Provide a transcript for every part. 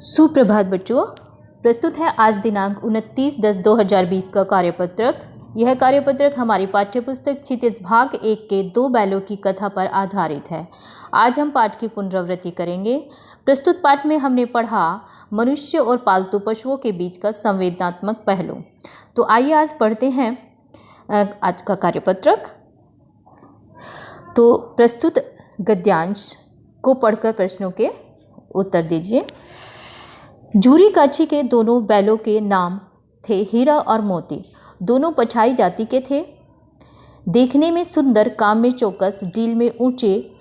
सुप्रभात बच्चों। प्रस्तुत है आज दिनांक 29/10/2020 का कार्यपत्रक। यह कार्यपत्रक हमारी पाठ्यपुस्तक क्षितिज भाग 1 के 2 बैलों की कथा पर आधारित है। आज हम पाठ की पुनरावृत्ति करेंगे। प्रस्तुत पाठ में हमने पढ़ा मनुष्य और पालतू पशुओं के बीच का संवेदनात्मक पहलू। तो आइए आज पढ़ते हैं आज का कार्यपत्रक। तो प्रस्तुत गद्यांश को पढ़कर प्रश्नों के उत्तर दीजिए। जूरी काछी के दोनों बैलों के नाम थे हीरा और मोती। दोनों पछाई जाति के थे। देखने में सुंदर, काम में चौकस, डील में ऊंचे,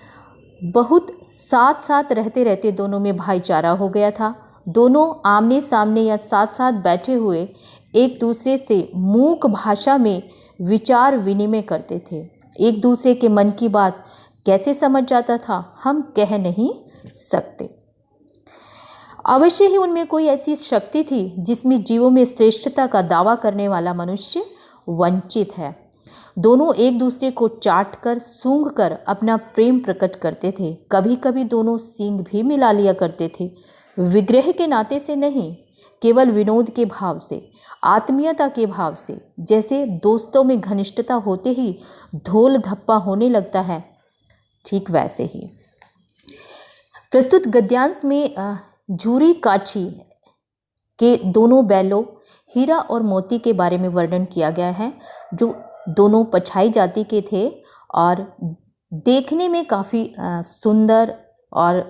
बहुत साथ साथ रहते रहते दोनों में भाईचारा हो गया था। दोनों आमने सामने या साथ साथ बैठे हुए एक दूसरे से मूक भाषा में विचार विनिमय करते थे। एक दूसरे के मन की बात कैसे समझ जाता था हम कह नहीं सकते। अवश्य ही उनमें कोई ऐसी शक्ति थी जिसमें जीवों में श्रेष्ठता का दावा करने वाला मनुष्य वंचित है। दोनों एक दूसरे को चाट कर सूंघ कर अपना प्रेम प्रकट करते थे। कभी कभी दोनों सींग भी मिला लिया करते थे। विग्रह के नाते से नहीं, केवल विनोद के भाव से, आत्मीयता के भाव से। जैसे दोस्तों में घनिष्ठता होते ही धोल धप्पा होने लगता है, ठीक वैसे ही प्रस्तुत गद्यांश में जूरी काछी के दोनों बैलों हीरा और मोती के बारे में वर्णन किया गया है, जो दोनों पछाई जाति के थे और देखने में काफ़ी सुंदर और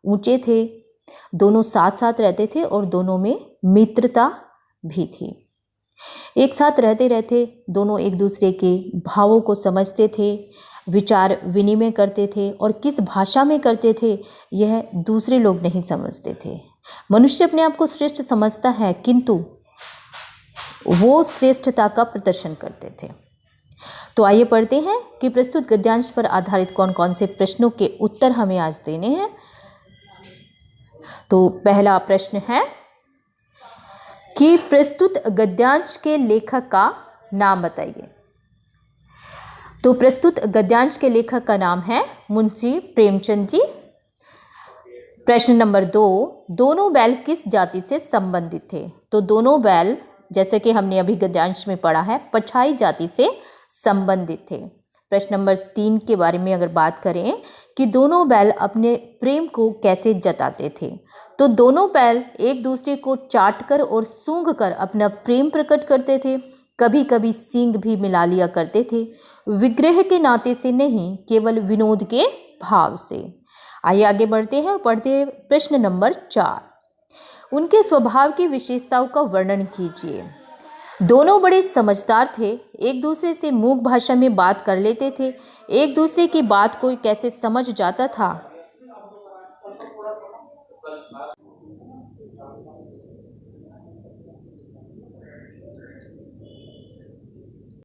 ऊंचे थे। दोनों साथ साथ रहते थे और दोनों में मित्रता भी थी। एक साथ रहते रहते दोनों एक दूसरे के भावों को समझते थे, विचार विनिमय करते थे और किस भाषा में करते थे यह दूसरे लोग नहीं समझते थे। मनुष्य अपने आप को श्रेष्ठ समझता है, किंतु वो श्रेष्ठता का प्रदर्शन करते थे। तो आइए पढ़ते हैं कि प्रस्तुत गद्यांश पर आधारित कौन कौन से प्रश्नों के उत्तर हमें आज देने हैं। तो पहला प्रश्न है कि प्रस्तुत गद्यांश के लेखक का नाम बताइए। तो प्रस्तुत गद्यांश के लेखक का नाम है मुंशी प्रेमचंद जी। प्रश्न नंबर 2, दोनों बैल किस जाति से संबंधित थे? तो दोनों बैल, जैसे कि हमने अभी गद्यांश में पढ़ा है, पछाई जाति से संबंधित थे। प्रश्न नंबर 3 के बारे में अगर बात करें कि दोनों बैल अपने प्रेम को कैसे जताते थे, तो दोनों बैल एक दूसरे को चाटकर और सूंघकर अपना प्रेम प्रकट करते थे। कभी कभी सींग भी मिला लिया करते थे। विग्रह के नाते से नहीं, केवल विनोद के भाव से। आइए आगे बढ़ते हैं और पढ़ते हैं प्रश्न नंबर 4। उनके स्वभाव की विशेषताओं का वर्णन कीजिए। दोनों बड़े समझदार थे, एक दूसरे से मूक भाषा में बात कर लेते थे। एक दूसरे की बात कोई कैसे समझ जाता था